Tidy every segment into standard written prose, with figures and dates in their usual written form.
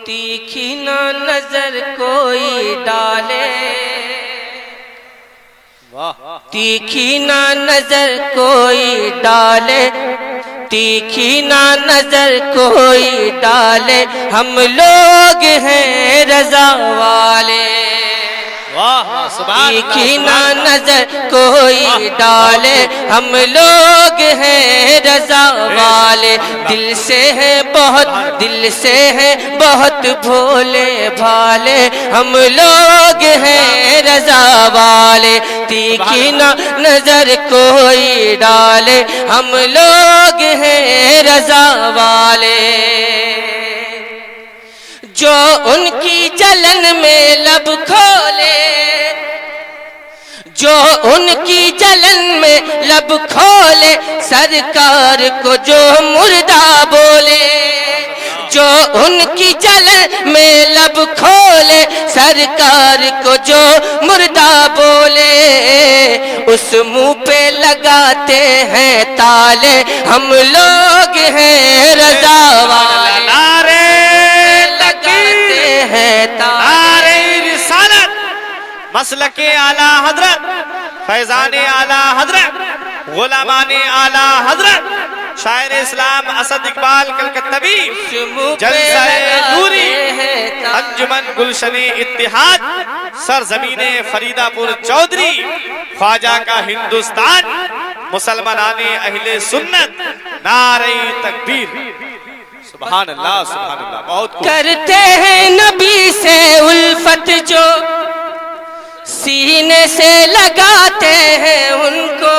تیکھی نہ نظر کوئی ڈالے، تیکھی نہ نظر کوئی ڈالے، تیکھی نہ نظر کوئی ڈالے، ہم لوگ ہیں رضا والے، تیکھی نہ نظر کوئی ڈالے، ہم لوگ ہیں رضا والے، دل سے ہیں بہت، دل سے ہیں بہت بھولے بھالے، ہم لوگ ہیں رضا والے، تیکھی نہ نظر کوئی ڈالے، ہم لوگ ہیں رضا والے، جو ان کی جلن میں لب کھولے، جو ان کی جلن میں لب کھولے، سرکار کو جو مردہ بولے، جو ان کی جلن میں لب کھولے، سرکار کو جو مردہ بولے، اس منہ پہ لگاتے ہیں تالے، ہم لوگ ہیں رضا والے، لگاتے ہیں تالے، مسلک اعلیٰ حضرت، فیضان اعلیٰ حضرت، غلامان اعلیٰ حضرت، شاعر اسلام اسد اقبال کلکتوی، جلسہ نوری، انجمن گلشن اتحاد، سرزمین فریدہ پور چودھری، خواجہ کا ہندوستان، مسلمانان اہل سنت، نعرہ تکبیر، سبحان اللہ سبحان اللہ، بہت کرتے ہیں نبی سے الفت جو سینے سے لگاتے ہیں ان کو،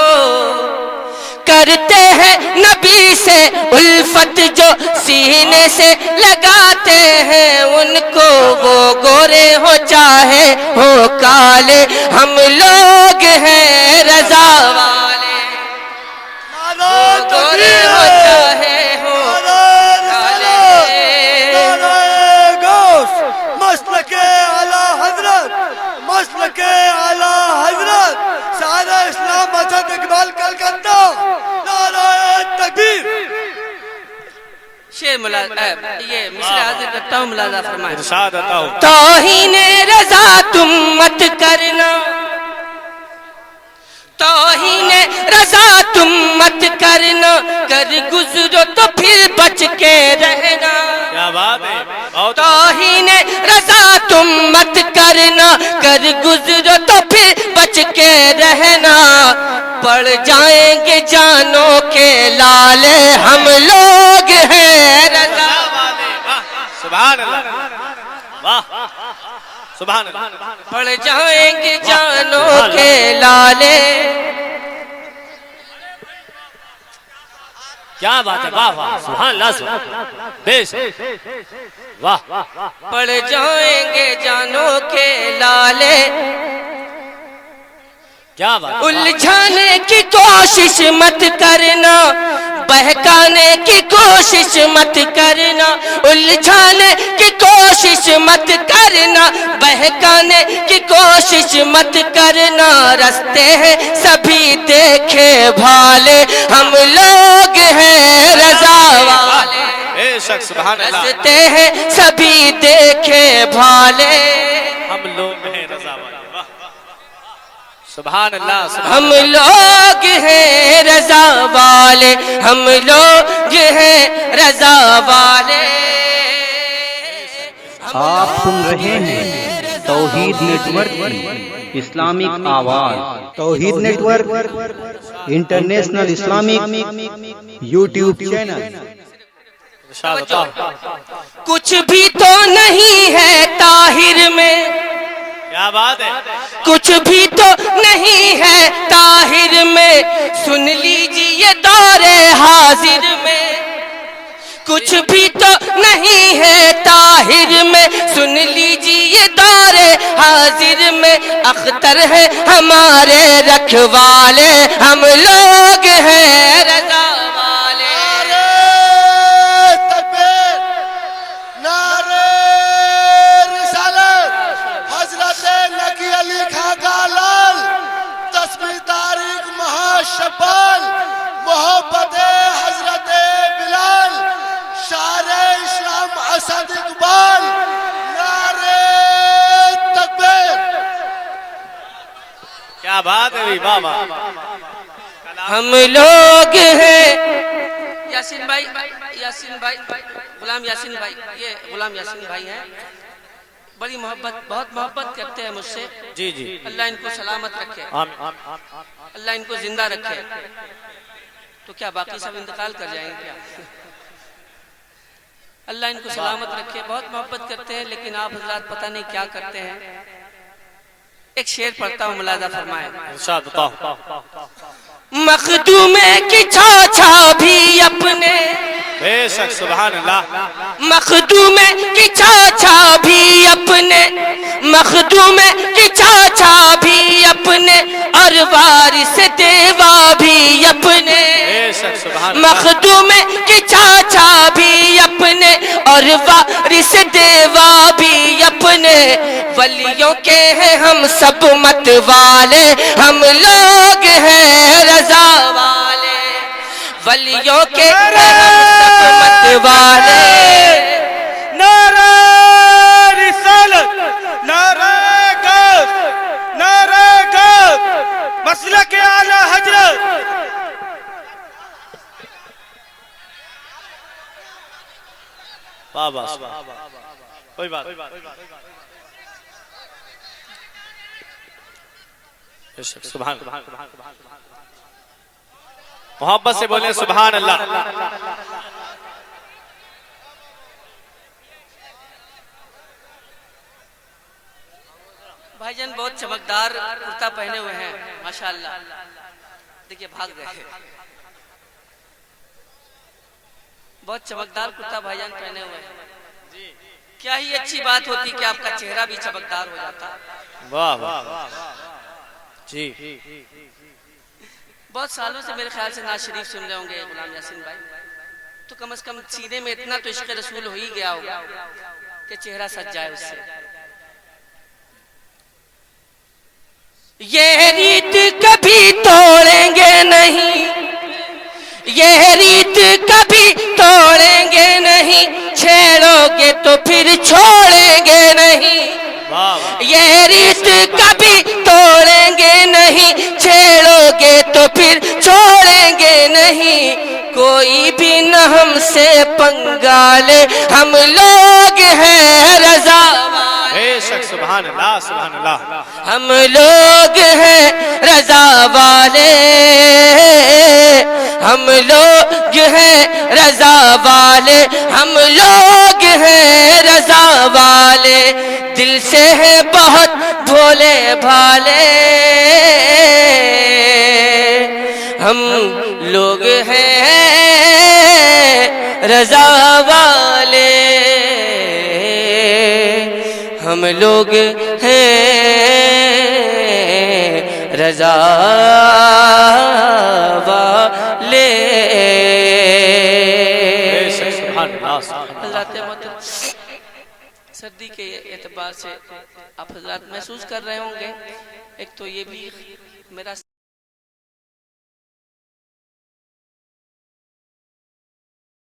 کرتے ہیں نبی سے الفت جو سینے سے لگاتے ہیں ان کو، وہ گورے ہو چاہے ہو کالے، ہم لوگ ہیں رضا والے، وہ گورے ہو چاہے ہو کالے، مسلک اعلیٰ حضرت، مسلک اعلیٰ حضرت، سارا اسلام اسد اقبال کلکتہ، نعرہ تکبیر۔ شعر یہ مصرع حاضر کرتا ہوں، ملاحظہ فرمائیں۔ ارشاد عطا ہو۔ توہین رضا تم مت کرنا، توہین رضا تم مت کرنا، کر گزرو تو پھر بچ کے رہنا، کیا بات ہے، توہین رضا تم مت کرنا، کر گزرو تو پھر بچ کے رہنا، پڑ جائیں گے جانوں کے لالے، ہم لوگ ہیں رضا والے، سبحان اللہ، واہ سبحان اللہ، پڑ جائیں گے جانوں کے لالے، کیا بات ہے، واہ واہ سبحان اللہ سبحان اللہ، بے شک، واہ پڑ جائیں گے جانوں کے لالے، کیا بات ہے، الجھانے کی کوشش مت کرنا، بہکانے کی کوشش مت کرنا، الجھانے کی کوشش مت کرنا، بہکانے کی کوشش مت کرنا، رستے ہیں سبھی دیکھے بھالے، ہم لوگ ہیں رضا والے، بے شک سبحان اللہ، رستے ہیں سبھی دیکھے بھالے، ہم لوگ ہیں رضا والے، سبحان اللہ، ہم لوگ ہیں رضا والے، ہم لوگ ہیں رضا والے، آپ سن رہے ہیں توحید نیٹ ورک کی اسلامک آواز، Tauheed Network International Islamic YouTube channel. کچھ بھی تو نہیں ہے طاہر میں، کیا بات ہے، کچھ بھی تو نہیں ہے طاہر میں، سن لیجئے دور حاضر میں، کچھ بھی تو نہیں ہے طاہر میں، سن لیجئے دور حاضر میں، اختر ہے ہمارے رکھوالے، ہم لوگ ہیں رضا والے، شبال محبت حضرت بلال، شاعر اسلام اسد اقبال، کیا بات ہے بھی بابا. ہم لوگ ہیں یاسین بھائی غلام یاسین بھائی، یہ غلام یاسین بھائی ہیں، بڑی محبت، بہت محبت کرتے ہیں مجھ سے. جی جی اللہ ان کو سلامت رکھے، اللہ ان کو زندہ رکھے. تو کیا باقی سب انتقال کر جائیں گے کیا؟ اللہ ان کو سلامت رکھے. بہت محبت کرتے ہیں، لیکن آپ حضرات پتہ نہیں کیا کرتے ہیں. ایک شعر پڑھتا ہوں، ملاحظہ فرمائیں. ارشاد بتاؤ. مخدومے کی چاچا بھی اپنے، بے شک سبحان اللہ. مخدومے کی چاچا بھی اپنے، مخدومے کی چاچا بھی اپنے، اور وارث دیوا بھی اپنے. بے شک سبحان اللہ. مخدومے کی چاچا بھی اپنے، اور وارث دیوا بھی اپنے. ولیوں کے ہیں ہم سب مت والے، ہم لوگ ہیں رضا والے. ولیوں کے ہیں ہم سب مت والے. نعرہ رسالت، نعرہ غوث، نعرہ غوث، مسلک اعلی حضرت. بابا کوئی بات. بے شک سبحان اللہ. محبت سے بولیں سبحان اللہ. بھائی جان بہت چمکدار کرتا پہنے ہوئے ہیں ماشاءاللہ. دیکھیے بھاگ گئے. بہت چمکدار کرتا بھائی جان پہنے ہوئے ہیں. کیا ہی اچھی بات ہوتی کہ آپ کا چہرہ بھی چمکدار ہو جاتا. واہ واہ جی. بہت سالوں سے میرے خیال سے ناز شریف سن رہے ہوں گے غلام یاسین بھائی، تو کم از کم سینے میں اتنا تو عشق رسول ہو ہی گیا ہوگا کہ چہرہ سج جائے اس سے. یہ ریت کبھی توڑیں گے نہیں، یہ ریت کبھی توڑیں گے نہیں، چھیڑو گے تو پھر چھوڑیں گے نہیں. یہ ریت کبھی توڑیں گے نہیں، چھیڑو گے تو پھر چھوڑیں گے نہیں. کوئی بھی نہ ہم سے پنگا لے، ہم لوگ ہیں رضا والے. بے شک سبحان اللہ سبحان اللہ. ہم لوگ ہیں رضا والے، ہم لوگ ہیں رضا والے، ہم لوگ ہیں رضا والے. دل سے ہیں بہت بھولے بھالے، ہم لوگ ہیں رضا والے، ہم لوگ ہیں رضا والے. حضرات محترم، سردی کے اعتبار سے آپ حضرات محسوس کر رہے ہوں گے. ایک تو یہ بھی میرا